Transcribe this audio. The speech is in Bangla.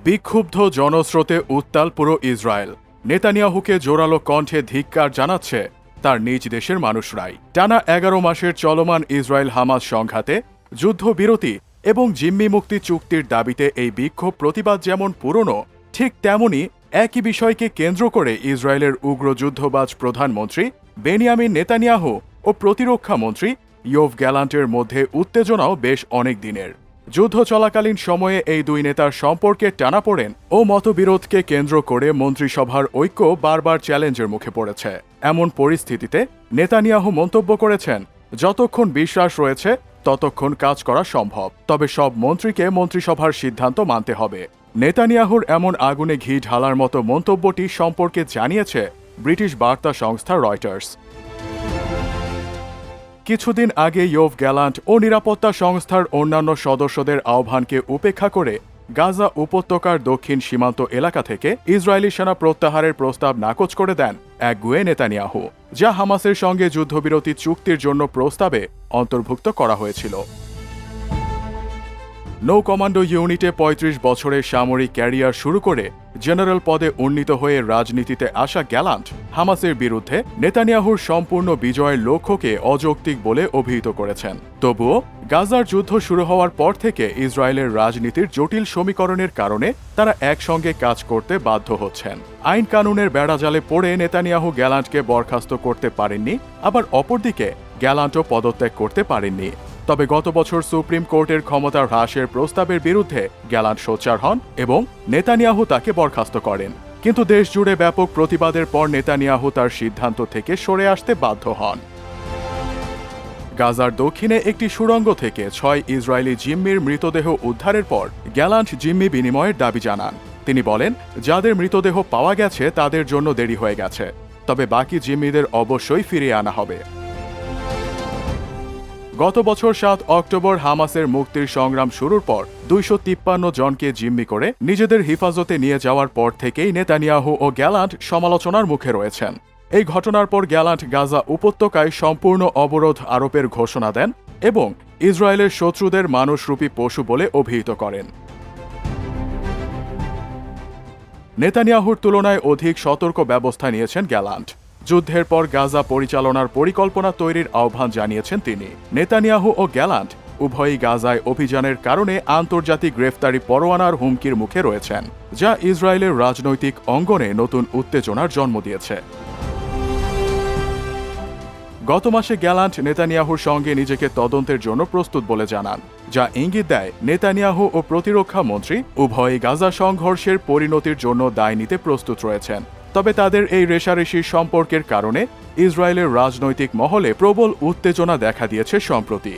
বিক্ষুব্ধ জনস্রোতে উত্তাল পুরো ইসরায়েল। নেতানিয়াহুকে জোরালো কণ্ঠে ধিক্কার জানাচ্ছে তার নিজ দেশের মানুষরাই। টানা 11 মাসের চলমান ইসরায়েল হামাস সংঘাতে যুদ্ধবিরতি এবং জিম্মি মুক্তি চুক্তির দাবিতে এই বিক্ষোভ প্রতিবাদ যেমন পুরনো, ঠিক তেমনি একই বিষয়কে কেন্দ্র করে ইসরায়েলের উগ্র যুদ্ধবাজ প্রধানমন্ত্রী বেনিয়ামিন নেতানিয়াহু ও প্রতিরক্ষা মন্ত্রী ইয়োভ গ্যালান্টের মধ্যে উত্তেজনাও বেশ অনেক দিনের। যুদ্ধ চলাকালীন সময়ে এই দুই নেতার সম্পর্কে টানাপোড়েন ও মতবিরোধকে কেন্দ্র করে মন্ত্রিসভার ঐক্য বারবার চ্যালেঞ্জের মুখে পড়েছে। এমন পরিস্থিতিতে নেতানিয়াহু মন্তব্য করেছেন, যতক্ষণ বিশ্বাস রয়েছে ততক্ষণ কাজ করা সম্ভব, তবে সব মন্ত্রীকে মন্ত্রিসভার সিদ্ধান্ত মানতে হবে। নেতানিয়াহুর এমন আগুনে ঘি ঢালার মতো মন্তব্যটি সম্পর্কে জানিয়েছে ব্রিটিশ বার্তা সংস্থা রয়টার্স। কিছুদিন আগে ইয়োভ গ্যালান্ট ও নিরাপত্তা সংস্থার অন্যান্য সদস্যদের আহ্বানকে উপেক্ষা করে গাজা উপত্যকার দক্ষিণ সীমান্ত এলাকা থেকে ইসরায়েলি সেনা প্রত্যাহারের প্রস্তাব নাকচ করে দেন একগুঁয়ে নেতানিয়াহু, যা হামাসের সঙ্গে যুদ্ধবিরতি চুক্তির জন্য প্রস্তাবে অন্তর্ভুক্ত করা হয়েছিল। নৌ কমান্ডো ইউনিটে ৩৫ বছরের সামরিক ক্যারিয়ার শুরু করে জেনারেল পদে উন্নীত হয়ে রাজনীতিতে আসা গ্যালান্ট হামাসের বিরুদ্ধে নেতানিয়াহুর সম্পূর্ণ বিজয়ের লক্ষ্যকে অযৌক্তিক বলে অভিহিত করেছেন। তবুও গাজার যুদ্ধ শুরু হওয়ার পর থেকে ইসরায়েলের রাজনীতির জটিল সমীকরণের কারণে তারা একসঙ্গে কাজ করতে বাধ্য হচ্ছেন। আইন কানুনের বেড়াজালে পড়ে নেতানিয়াহু গ্যালান্টকে বরখাস্ত করতে পারেননি, আবার অপরদিকে গ্যালান্টও পদত্যাগ করতে পারেননি। তবে গত বছর সুপ্রিম কোর্টের ক্ষমতা হ্রাসের প্রস্তাবের বিরুদ্ধে গ্যালান্ট সোচ্চার হন এবং নেতানিয়াহু তাকে বরখাস্ত করেন। কিন্তু দেশ জুড়ে ব্যাপক প্রতিবাদের পর নেতানিয়াহু তার সিদ্ধান্ত থেকে সরে আসতে বাধ্য হন। গাজার দক্ষিণে একটি সুড়ঙ্গ থেকে 6 ইসরায়েলি জিম্মির মৃতদেহ উদ্ধারের পর গ্যালান্ট জিম্মি বিনিময়ের দাবি জানান। তিনি বলেন, যাদের মৃতদেহ পাওয়া গেছে তাদের জন্য দেরি হয়ে গেছে, তবে বাকি জিম্মিদের অবশ্যই ফিরিয়ে আনা হবে। গত বছর 7 অক্টোবর হামাসের মুক্তির সংগ্রাম শুরুর পর 253 জনকে জিম্মি করে নিজেদের হেফাজতে নিয়ে যাওয়ার পর থেকেই নেতানিয়াহু ও গ্যালান্ট সমালোচনার মুখে রয়েছেন। এই ঘটনার পর গ্যালান্ট গাজা উপত্যকায় সম্পূর্ণ অবরোধ আরোপের ঘোষণা দেন এবং ইসরায়েলের শত্রুদের মানুষরূপী পশু বলে অভিহিত করেন। নেতানিয়াহুর তুলনায় অধিক সতর্ক ব্যবস্থা নিয়েছেন গ্যালান্ট। যুদ্ধের পর গাজা পরিচালনার পরিকল্পনা তৈরির আহ্বান জানিয়েছেন তিনি। নেতানিয়াহু ও গ্যালান্ট উভয়ই গাজায় অভিযানের কারণে আন্তর্জাতিক গ্রেফতারি পরোয়ানার হুমকির মুখে রয়েছেন, যা ইসরায়েলের রাজনৈতিক অঙ্গনে নতুন উত্তেজনার জন্ম দিয়েছে। গত মাসে গ্যালান্ট নেতানিয়াহুর সঙ্গে নিজেকে তদন্তের জন্য প্রস্তুত বলে জানান, যা ইঙ্গিত দেয় নেতানিয়াহু ও প্রতিরক্ষা মন্ত্রী উভয়ই গাজা সংঘর্ষের পরিণতির জন্য দায় নিতে প্রস্তুত রয়েছেন। তবে তাদের এই রেষারেষির সম্পর্কের কারণে ইসরায়েলের রাজনৈতিক মহলে প্রবল উত্তেজনা দেখা দিয়েছে সম্প্রতি।